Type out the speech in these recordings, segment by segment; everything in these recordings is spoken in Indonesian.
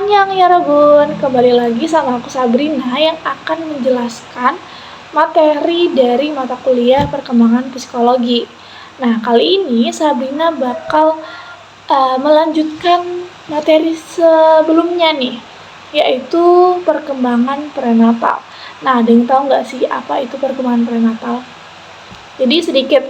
Annyeong ya Rabun, kembali lagi sama aku Sabrina yang akan menjelaskan materi dari mata kuliah perkembangan psikologi. Nah, kali ini Sabrina bakal melanjutkan materi sebelumnya nih, yaitu perkembangan prenatal. Nah, ada yang tahu nggak sih apa itu perkembangan prenatal? Jadi sedikit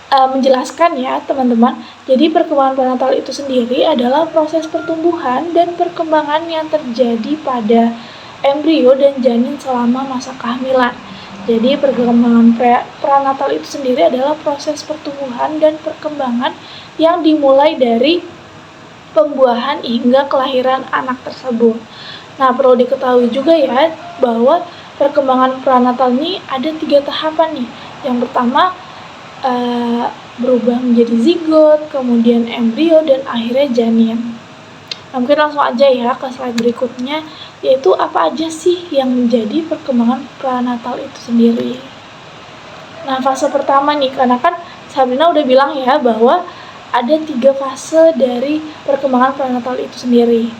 menjelaskan ya teman-teman. Jadi perkembangan prenatal itu sendiri adalah proses pertumbuhan dan perkembangan yang terjadi pada embrio dan janin selama masa kehamilan. Jadi perkembangan prenatal itu sendiri adalah proses pertumbuhan dan perkembangan yang dimulai dari pembuahan hingga kelahiran anak tersebut. Nah, perlu diketahui juga ya bahwa perkembangan prenatal ini ada 3 tahapan nih. Yang pertama berubah menjadi zigot, kemudian embrio, dan akhirnya janin. Nah, mungkin langsung aja ya ke slide berikutnya, yaitu apa aja sih yang menjadi perkembangan prenatal itu sendiri. Nah, fase pertama nih, karena kan Sabrina udah bilang ya bahwa ada 3 fase dari perkembangan prenatal itu sendiri.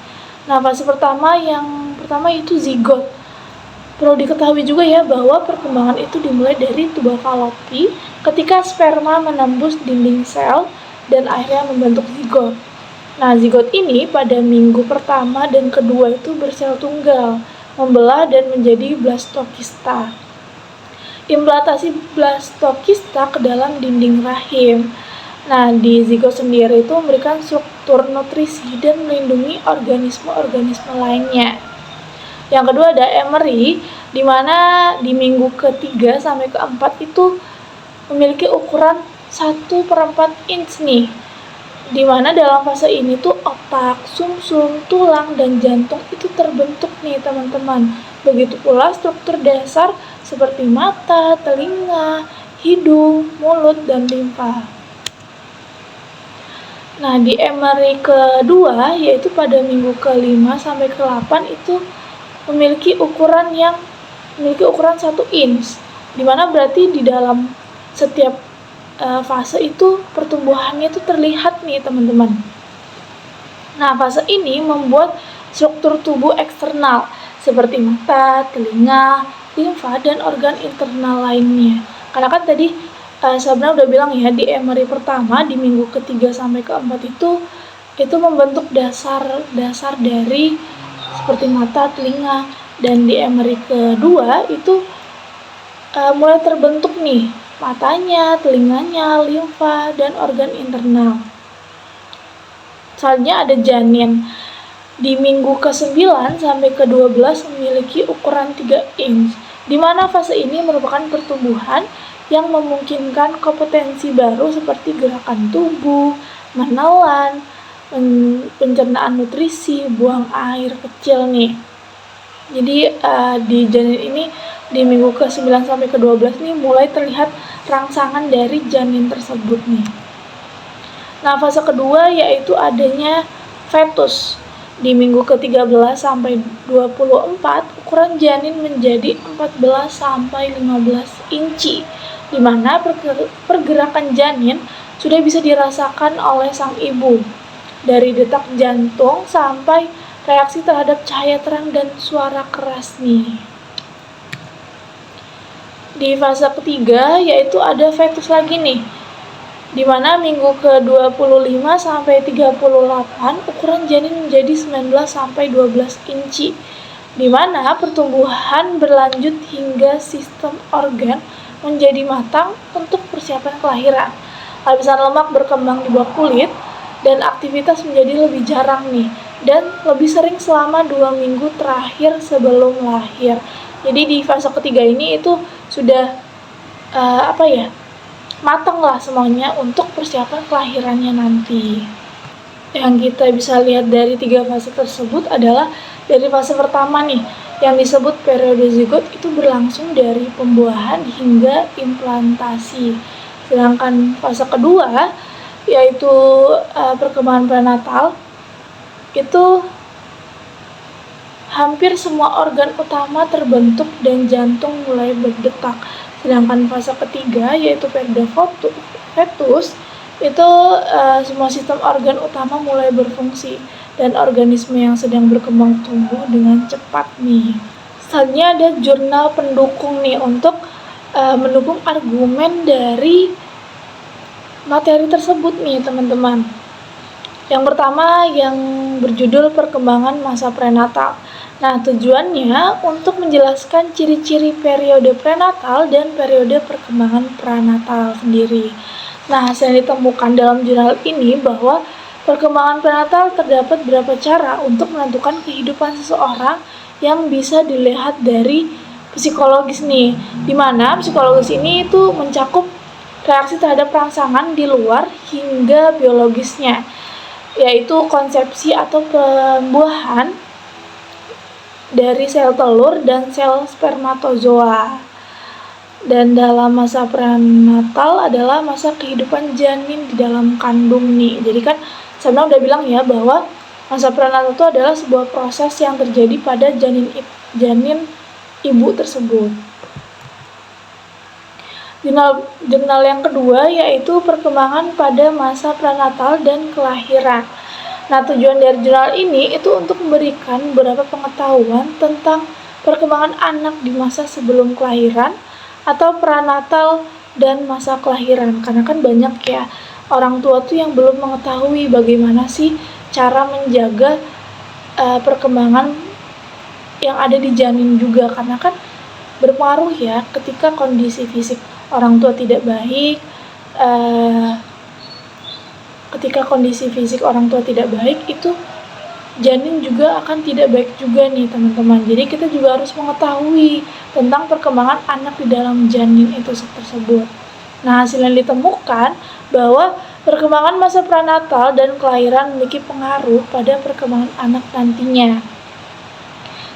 Nah, fase pertama yang pertama itu zigot. Perlu diketahui juga ya bahwa perkembangan itu dimulai dari tuba falopi ketika sperma menembus dinding sel dan akhirnya membentuk zigot. Nah, zigot ini pada minggu pertama dan kedua itu bersel tunggal, membelah dan menjadi blastokista. Implantasi blastokista ke dalam dinding rahim. Nah, di zigot sendiri itu memberikan struktur nutrisi dan melindungi organisme-organisme lainnya. Yang kedua ada emery, di mana di minggu ketiga sampai keempat itu memiliki ukuran 1/4 inch nih. Di mana dalam fase ini tuh otak, sumsum, tulang, dan jantung itu terbentuk nih teman-teman. Begitu pula struktur dasar seperti mata, telinga, hidung, mulut, dan limfa. Nah, di emery kedua, yaitu pada minggu ke-5 sampai ke-8 itu memiliki ukuran 1 inch, dimana berarti di dalam setiap fase itu pertumbuhannya itu terlihat nih teman-teman. Nah, fase ini membuat struktur tubuh eksternal seperti mata, telinga, limfa, dan organ internal lainnya. Karena kan tadi Sabrina udah bilang ya, di emery pertama di minggu ke-3 sampai ke-4 itu membentuk dasar dari seperti mata, telinga, dan di emery kedua itu mulai terbentuk nih matanya, telinganya, limfa, dan organ internal. Selanjutnya ada janin. Di minggu ke-9 sampai ke-12 memiliki ukuran 3 inch, di mana fase ini merupakan pertumbuhan yang memungkinkan kompetensi baru seperti gerakan tubuh, menelan, pencernaan nutrisi, buang air kecil nih. Jadi di janin ini di minggu ke-9 sampai ke-12 nih mulai terlihat rangsangan dari janin tersebut nih. Nah, fase kedua yaitu adanya fetus. Di minggu ke-13 sampai 24 ukuran janin menjadi 14 sampai 15 inci, di mana pergerakan janin sudah bisa dirasakan oleh sang ibu. Dari detak jantung sampai reaksi terhadap cahaya terang dan suara keras nih. Di fase ketiga yaitu ada fetus lagi nih, di mana minggu ke-25 sampai 38 ukuran janin menjadi 19 sampai 12 inci, di mana pertumbuhan berlanjut hingga sistem organ menjadi matang untuk persiapan kelahiran. Lapisan lemak berkembang di bawah kulit dan aktivitas menjadi lebih jarang nih, dan lebih sering selama 2 minggu terakhir sebelum lahir. Jadi di fase ketiga ini itu sudah matang lah semuanya untuk persiapan kelahirannya nanti. Yang kita bisa lihat dari 3 fase tersebut adalah dari fase pertama nih, yang disebut periode zigot itu berlangsung dari pembuahan hingga implantasi. Sedangkan fase kedua yaitu perkembangan prenatal itu hampir semua organ utama terbentuk dan jantung mulai berdetak. Sedangkan fase ketiga yaitu periode fetus itu semua sistem organ utama mulai berfungsi dan organisme yang sedang berkembang tumbuh dengan cepat nih. Selanjutnya ada jurnal pendukung nih untuk mendukung argumen dari materi tersebut nih teman-teman. Yang pertama yang berjudul perkembangan masa prenatal. Nah, tujuannya untuk menjelaskan ciri-ciri periode prenatal dan periode perkembangan prenatal sendiri. Nah, hasil yang ditemukan dalam jurnal ini bahwa perkembangan prenatal terdapat beberapa cara untuk menentukan kehidupan seseorang yang bisa dilihat dari psikologis nih, dimana psikologis ini itu mencakup reaksi terhadap rangsangan di luar hingga biologisnya, yaitu konsepsi atau pembuahan dari sel telur dan sel spermatozoa. Dan dalam masa prenatal adalah masa kehidupan janin di dalam kandung nih. Jadi kan saya udah bilang ya bahwa masa prenatal itu adalah sebuah proses yang terjadi pada janin ibu tersebut. Jurnal yang kedua yaitu perkembangan pada masa prenatal dan kelahiran. Nah, tujuan dari jurnal ini itu untuk memberikan beberapa pengetahuan tentang perkembangan anak di masa sebelum kelahiran atau prenatal dan masa kelahiran. Karena kan banyak ya orang tua tuh yang belum mengetahui bagaimana sih cara menjaga perkembangan yang ada di janin juga, karena kan berpengaruh ya ketika kondisi fisik orang tua tidak baik. Ketika kondisi fisik orang tua tidak baik, itu janin juga akan tidak baik juga nih teman-teman. Jadi kita juga harus mengetahui tentang perkembangan anak di dalam janin itu tersebut. Nah, hasil yang ditemukan bahwa perkembangan masa prenatal dan kelahiran memiliki pengaruh pada perkembangan anak nantinya.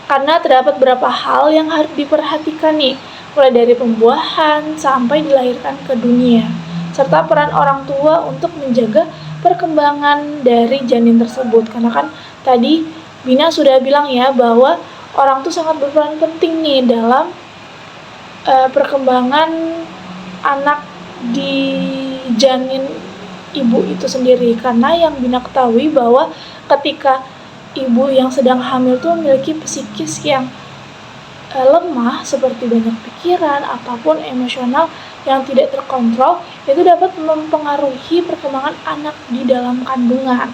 Karena terdapat beberapa hal yang harus diperhatikan nih, mulai dari pembuahan sampai dilahirkan ke dunia, serta peran orang tua untuk menjaga perkembangan dari janin tersebut. Karena kan tadi Bina sudah bilang ya bahwa orang tuh sangat berperan penting nih dalam perkembangan anak di janin ibu itu sendiri. Karena yang Bina ketahui bahwa ketika ibu yang sedang hamil tuh memiliki psikis yang lemah, seperti banyak pikiran ataupun emosional yang tidak terkontrol, itu dapat mempengaruhi perkembangan anak di dalam kandungan.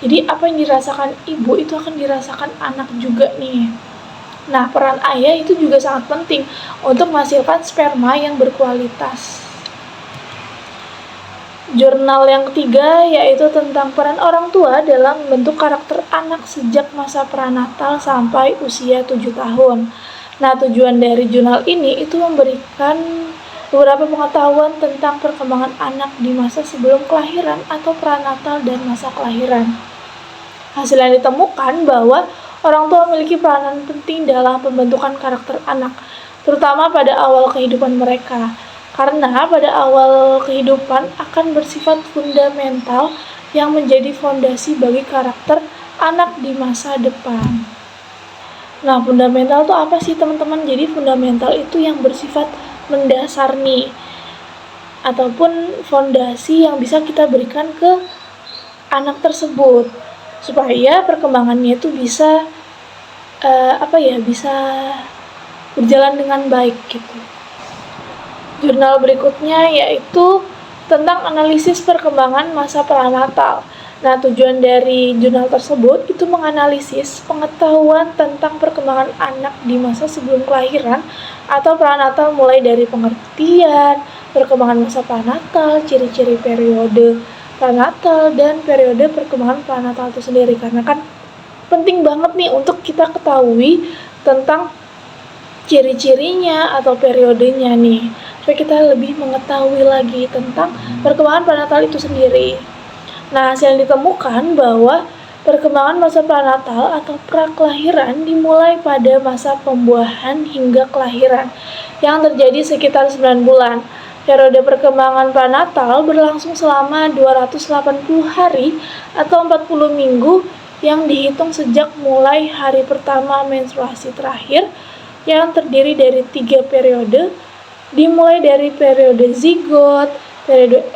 Jadi apa yang dirasakan ibu itu akan dirasakan anak juga nih. Nah, peran ayah itu juga sangat penting untuk menghasilkan sperma yang berkualitas. Jurnal yang ketiga yaitu tentang peran orang tua dalam membentuk karakter anak sejak masa prenatal sampai usia 7 tahun. Nah, tujuan dari jurnal ini itu memberikan beberapa pengetahuan tentang perkembangan anak di masa sebelum kelahiran atau prenatal dan masa kelahiran. Hasil yang ditemukan bahwa orang tua memiliki peranan penting dalam pembentukan karakter anak, terutama pada awal kehidupan mereka. Karena pada awal kehidupan akan bersifat fundamental yang menjadi fondasi bagi karakter anak di masa depan. Nah, fundamental itu apa sih teman-teman? Jadi fundamental itu yang bersifat mendasar nih, ataupun fondasi yang bisa kita berikan ke anak tersebut supaya perkembangannya itu bisa bisa berjalan dengan baik gitu. Jurnal berikutnya yaitu tentang analisis perkembangan masa prenatal. Nah, tujuan dari jurnal tersebut itu menganalisis pengetahuan tentang perkembangan anak di masa sebelum kelahiran atau prenatal, mulai dari pengertian, perkembangan masa prenatal, ciri-ciri periode prenatal, dan periode perkembangan prenatal itu sendiri. Karena kan penting banget nih untuk kita ketahui tentang ciri-cirinya atau periodenya nih, supaya kita lebih mengetahui lagi tentang perkembangan prenatal itu sendiri. Nah, hasil yang ditemukan bahwa perkembangan masa prenatal atau prakelahiran dimulai pada masa pembuahan hingga kelahiran yang terjadi sekitar 9 bulan. Periode perkembangan prenatal berlangsung selama 280 hari atau 40 minggu yang dihitung sejak mulai hari pertama menstruasi terakhir, yang terdiri dari 3 periode, dimulai dari periode zigot, periode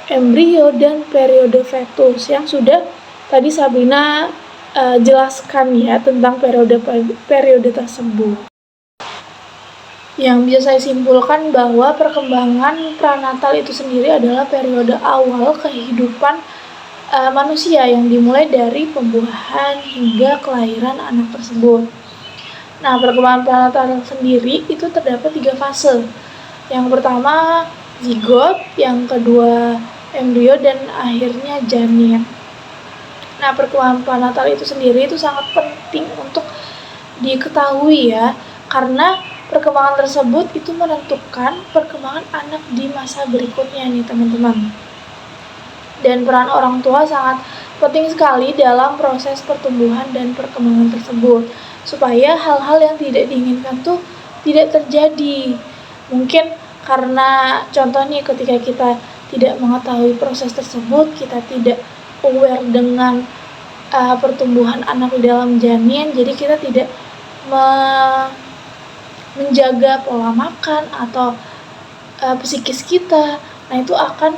embrio, dan periode fetus, yang sudah tadi Sabrina jelaskan ya tentang periode tersebut. Yang bisa saya simpulkan bahwa perkembangan pranatal itu sendiri adalah periode awal kehidupan manusia yang dimulai dari pembuahan hingga kelahiran anak tersebut. Nah, perkembangan pranatal sendiri itu terdapat 3 fase. Yang pertama zigot, yang kedua embrio, dan akhirnya janin. Nah, perkembangan pranatal itu sendiri itu sangat penting untuk diketahui ya, karena perkembangan tersebut itu menentukan perkembangan anak di masa berikutnya nih teman-teman. Dan peran orang tua sangat penting sekali dalam proses pertumbuhan dan perkembangan tersebut, supaya hal-hal yang tidak diinginkan tuh tidak terjadi. Mungkin karena contoh nih, ketika kita tidak mengetahui proses tersebut, kita tidak aware dengan pertumbuhan anak di dalam janin, jadi kita tidak menjaga pola makan atau psikis kita. Nah, itu akan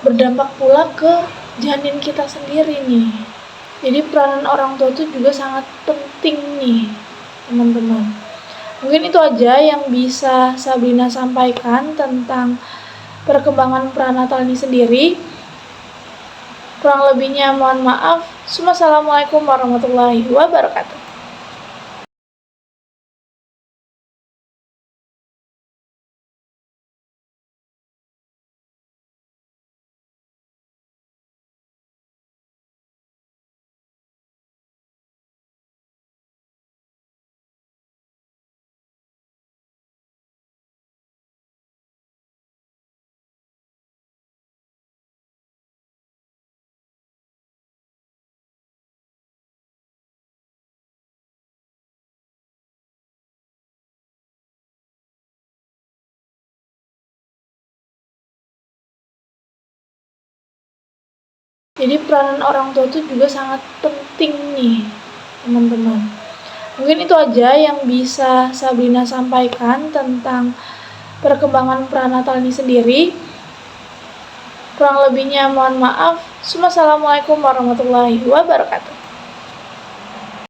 berdampak pula ke janin kita sendiri nih. Jadi peranan orang tua itu juga sangat penting nih teman-teman. Mungkin itu aja yang bisa Sabrina sampaikan tentang perkembangan pranatal ini sendiri. Kurang lebihnya mohon maaf. Assalamualaikum warahmatullahi wabarakatuh. Jadi peranan orang tua itu juga sangat penting nih teman-teman. Mungkin itu aja yang bisa Sabrina sampaikan tentang perkembangan pranatal ini sendiri. Kurang lebihnya mohon maaf. Assalamualaikum warahmatullahi wabarakatuh.